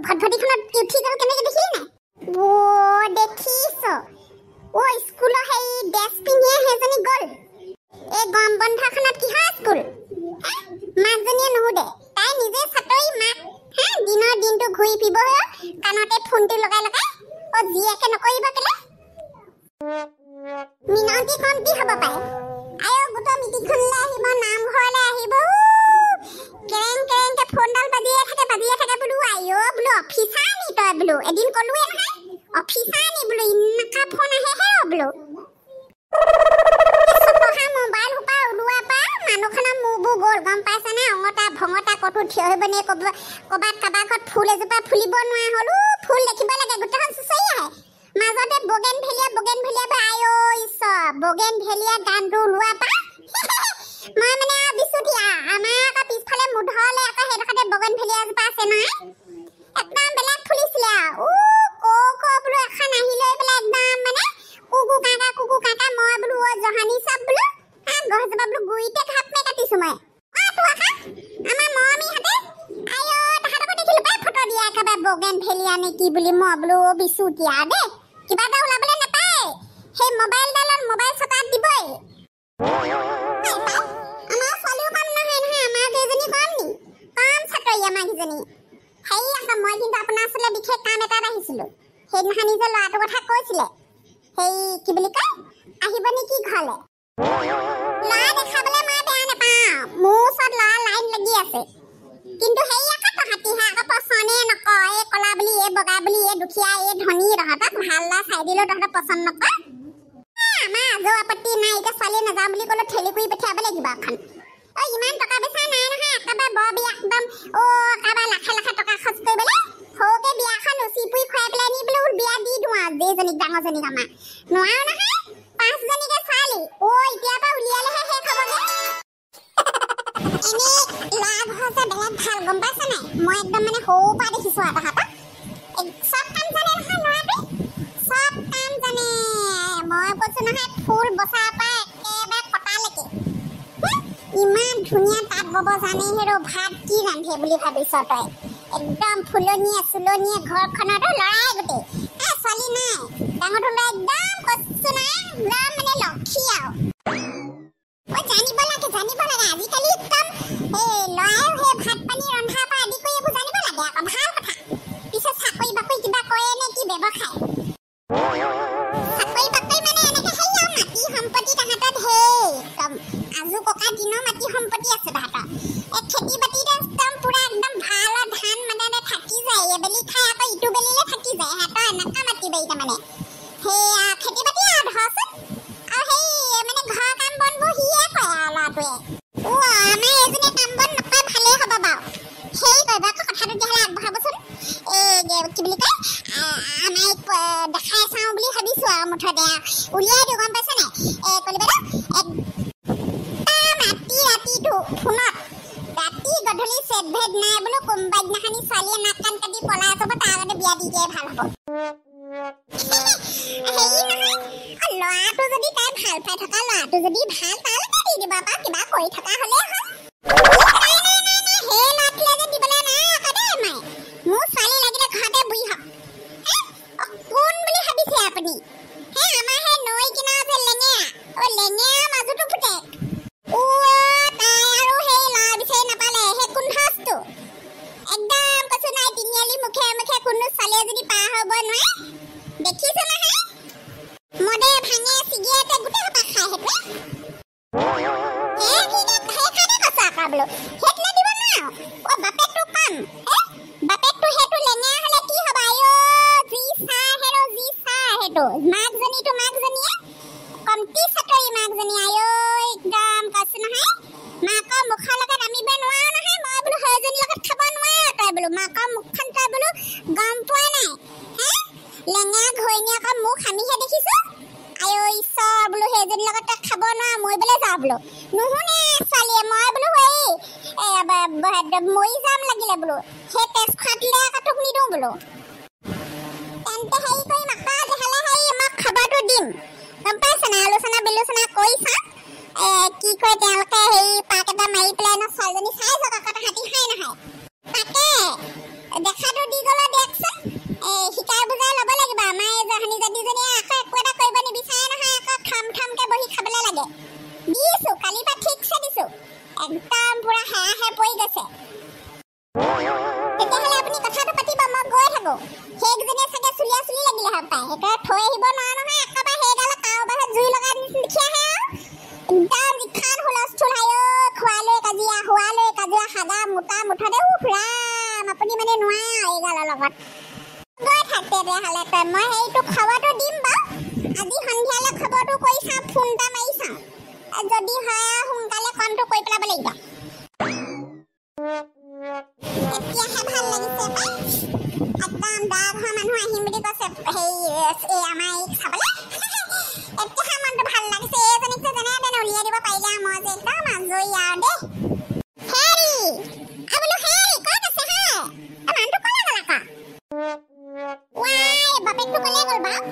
ভটভটিখনত উঠি গ'ল কেনেকৈ দেখিলি নাই দেখিছ স্কুলৰ সেই ড্ৰেছ পিন্ধিয়ে সেইজনী গ'ল এই গৰম বন্ধখনত কিহৰ স্কুল মাকজনীয়ে নুসুধে তাই নিজে ছাত্ৰী মাক দিনৰ দিনটো ঘূৰি ফুৰিব কাণতে ফোনটো লগাই লগাই জীয়েকে নকৰিব কেলে মিনতি কম কি হ'ব পাৰে আয়ো গোটৰ মিটিংখনলৈ আহিব নামঘৰলৈ আহিব কেৰেং কেৰেংকে ফোনডাল বাজিয়ে থাকে বোলো আয়ো বোলো অফিচাৰ নি তই বোলো এদিন ক'লোৱে নহয় অফিচাৰ নি বোলো ইনকা ফোন আহেহে বোলো পঢ়া মোবাইল সোপা ওলোৱাৰ পৰা মানুহখনৰ মূৰবোৰ গ'ল গম পাইছানে অঙতা ভঙতা ক'তো থিয় হৈ বনে ক'ৰবাত কাৰোবাৰ ঘৰত ফুল এজোপা ফুলিব নোৱাৰা হ'লো ফুল দেখিব লাগে গোটেইখন চুচৰি আহে মাজতে বগেন ভেলিয়া আয়ো ঈশ্বৰ বগেন ভেলিয়া গানটো ওলোৱাৰ পৰা মই মানে বিচুতি আমাৰ আকৌ পিছফালে মুধলে আকৌ সেইডোখৰতে বগেন ভেলিয়া এজোপা আছে নহয় একদম বেলেগ ফুলিছিলে বোলো এখন আহি লৈ পেলাই একদম মানে কুকু কাকা মই বোলো জহানী চাপ বোলো গছজোপা বোলো গুৰিতে ঘাপ মাৰি কাটিছো মই আমাৰ মৰমীহঁতে আয়ো তাহাঁতকো দেখিলো পাই ফটো দিয়া একেবাৰে বগেন ভেলিয়া নে কি বুলি মই বোলো বিচুতীয়া দেই কিবা এটা ওলাবলৈ নাপায় সেই মোবাইলডালত মোবাইল চকাত দিবই আমাৰ ছোৱালীও কম নহয় আমাৰ কেইজনী কম নি কম ছাত্ৰী আমাৰ কেইজনী সেই আকৌ মই কিন্তু আপোনাৰ ওচৰলৈ বিশেষ কাম এটাত আহিছিলোঁ সেইদিনাখন যে ল'ৰাটোৰ কথা কৈছিলে সেই কি বুলি কয় আহিব নেকি ঘৰলৈ ল'ৰা দেখাবলৈ মই বেয়া নাপাওঁ মোৰ ওচৰত ল'ৰা লাইন লাগি আছে কিন্তু সেই আকৌ তহঁতিহে আকৌ পচন্দে নকয় এই কলা বুলি এই বগা বুলি এই দুখীয়া এই ধনী তহঁতক ভাল ল'ৰা চাই দিলেও তহঁতক পচন্দ নকয় আমাৰ আজৌ আপত্তি নাই এতিয়া ছোৱালী নাযাওঁ বুলি ক'লেও ঠেলি কৰি পঠিয়াব লাগিব এখন ইমান টকা পইচা নাই নহয় একেবাৰে বৰ বিয়া একদম একেবাৰে লাখে লাখে টকা খৰচ কৰিবলৈ সৰুকে বিয়াখন উচি পুৰি খুৱাই পেলাই নি বোলে বিয়া দি দিওঁ আৰু যেইজনীক ডাঙৰজনীক আমাৰ নোৱাৰো নহয় 5জনীকে ছোৱালী এতিয়াৰ পৰা উলিয়ালেহে শেষ হ'বগে এনেই লাভ হৈছে বেলেগ ভাল গম পাইছা নাই মই একদম মানে সৰুৰ পৰা দেখিছোঁ আৰু তাহাঁতক চব কাম জানে নহয় ল'ৰাটোৱে চব কাম জানে মই কৈছোঁ নহয় ফুল বচাৰ পৰা একেবাৰে কটালৈকে ইমান ধুনীয়া তাঁত বব জানে হেৰো ভাত কি ৰান্ধে বুলি ভাবিছ তই একদম ফুলনিয়ে চুলনিয়ে ঘৰখনতো লৰাই গোটেই ছোৱালী নাই ডাঙৰটো ল'ৰা একদম কৈছোঁ নাই ল'ৰা মানে লক্ষী আৰু জানিব লাগে আজিকালি একদম ল'ৰাইও সেই ভাত পানী ৰন্ধাৰ পৰা আদি কৰি এইবোৰ জানিব লাগে আকৌ ভাল কথা পিছত চাকৰি বাকৰি কিবা কৰে নে কি ব্যৱসায় চাকৰি বাকৰি মানে এনেকৈ সেই আৰু মাটি সম্পত্তি তাহাঁতৰ একদম আজু ককা দিনৰ মাটি সম্পত্তি আছে তাহাঁতৰ খেতি বাতিতে একদম পুৰা একদম ভাল ধান মানে থাকি যায় এবেলি খাই আকৌ ইটো বেলিলে থাকি যায় সিহঁতৰ এনেকুৱা মাটি বাৰী তাৰমানে সেয়া খেতি বাতি আৰু ধৰচোন আৰু সেই মানে ঘৰৰ কাম বনবোৰ সিয়ে কৰে আৰু ল'ৰাটোৱে আমাৰ এজনে কাম বন নকৰে ভালেই হ'ব বাৰু সেই কৰিব আকৌ কথাটো তেতিয়াহ'লে আগবঢ়াবচোন কি বুলি কয় আমাৰ দেখাই চাওঁ বুলি ভাবিছোঁ আৰু মুঠতে উলিয়াই দিওঁ গম পাইছে নাই কলি বাইদেউ ৰাতিটো ফোনত ৰাতি গধূলি চেট ভেদ নাই বোলো কোনোবা দিনাখনি ছোৱালীয়ে নাক কাণ কাটি পলাই যাব তাৰ আগতে বিয়া দি দিয়াই ভাল হ'ব ল'ৰাটো যদি তাই ভাল পাই থকা ল'ৰাটো যদি ভাল তালৈকে দি দিব পাৰ কিবা কৰি থকা হ'লেই হ'ল সেই ল'ৰাটোলৈ যে দিবলৈ নাই আকৌ দেই মায়ে মোৰ ছোৱালী লাগিলে ঘৰতে বুঢ়ী হওক কোন বুলি ভাবিছে আপুনি আমাৰ সেই নৈ কিনাৰ যে লেঙেৰা মাজতো ফুটে তাই আৰু সেই ল'ৰা বিচাৰি নাপালে সেই কুণ্ঠটো একদম কৈছো নাই তিনিআলি মুখে মুখে কোনো ছোৱালীয়ে যদি পাৰ হ'ব নোৱাৰে দেখিছো নহয় মদে ভাঙে চিগেৰেটে গোটেই সোপা খাই সেইকাৰণে কৈছো আকৌ বোলো সেইটোলে দিব নোৱাৰো বাপেকটো পাম বাপেকটো সেইটো লেঙেৰা হ'লে কি হ'ব যি চাহ সেইটো মাকজনীয়ে কমটি চাকৰি মাকজনী একদম কৈছো নহয় মাকৰ মুখৰ লগত আমিব নোৱাৰো নহয় মই বোলো সেইজনীৰ লগত খাব নোৱাৰো তই বোলো মাকৰ মুখখন তই বোলো গম পোৱা নাই লেঙেৰা ঘৈণীয়েকৰ মুখ আমিহে দেখিছো ঈশ্বৰ বোলো সেইজনীৰ লগত তই খাব নোৱাৰ মৰিবলৈ যাওঁ বোলো নুশুনে ছোৱালীয়ে মই বোলো মৰি যাম লাগিলে বোলো সেই তেজ খোৱাটোলে আকৌ তোক নিদিওঁ বোলো তেন্তে হেৰি কৰিম আকৌ তেতিয়াহ'লে মই খবৰটো দিম গম পাইছে নাই আলোচনা বিলোচনা কৰি চাম কি কয় তেওঁলোকে সেই পাক এটা মাৰি পেলাই ন ছোৱালীজনী চাই যাওক আকৌ তাহাঁতি খাই নাখায় তাকে দেখাটো একদম পুৰা হাঁহে পৰি গৈছে তেতিয়াহ'লে আপুনি কথাটো পাতিব মই গৈ থাকো সেইজনীয়ে চাগে চুলিয়া চুলি লাগিলে হয় পায় এটা থৈ আহিব নোৱাৰা নহয় একেবাৰে সেইডাল কাৰোবাৰ জুই লগাই লিখি আহে একদম ইখান হুলস্থুল হায়ো খোৱালৈ কাজিয়া হোৱালৈ কাজিয়া হাগা মোটা মুঠতে ৰাম আপুনি মানে নোৱাৰে এইগালৰ লগত গৈ থাক তেতিয়াহ'লে তই মই সেইটো খবৰটো দিম বাৰু আজি সন্ধিয়ালৈ খবৰটো কৰি চাওঁ ফোন এটা মাৰি চাওঁ যদি হয় সোনকালে কামটো কৰি পেলাব লাগিব এতিয়াহে ভাল লাগিছে একদম দা ঘৰ মানুহ আহিম বুলি কৈছে সেই আমাৰ এই চাবলৈ এতিয়াহে মনটো ভাল লাগিছে এজনীক যে যেনে তেনে উলিয়াই দিব পাৰিলে মই যে একদম আজৰি আৰু দেই হেৰি বোলো হেৰি ক'ত আছে হে মানুহটো ক'লে গ'ল আকৌ ৱাই বাপেকটো ক'লে গ'ল বাৰু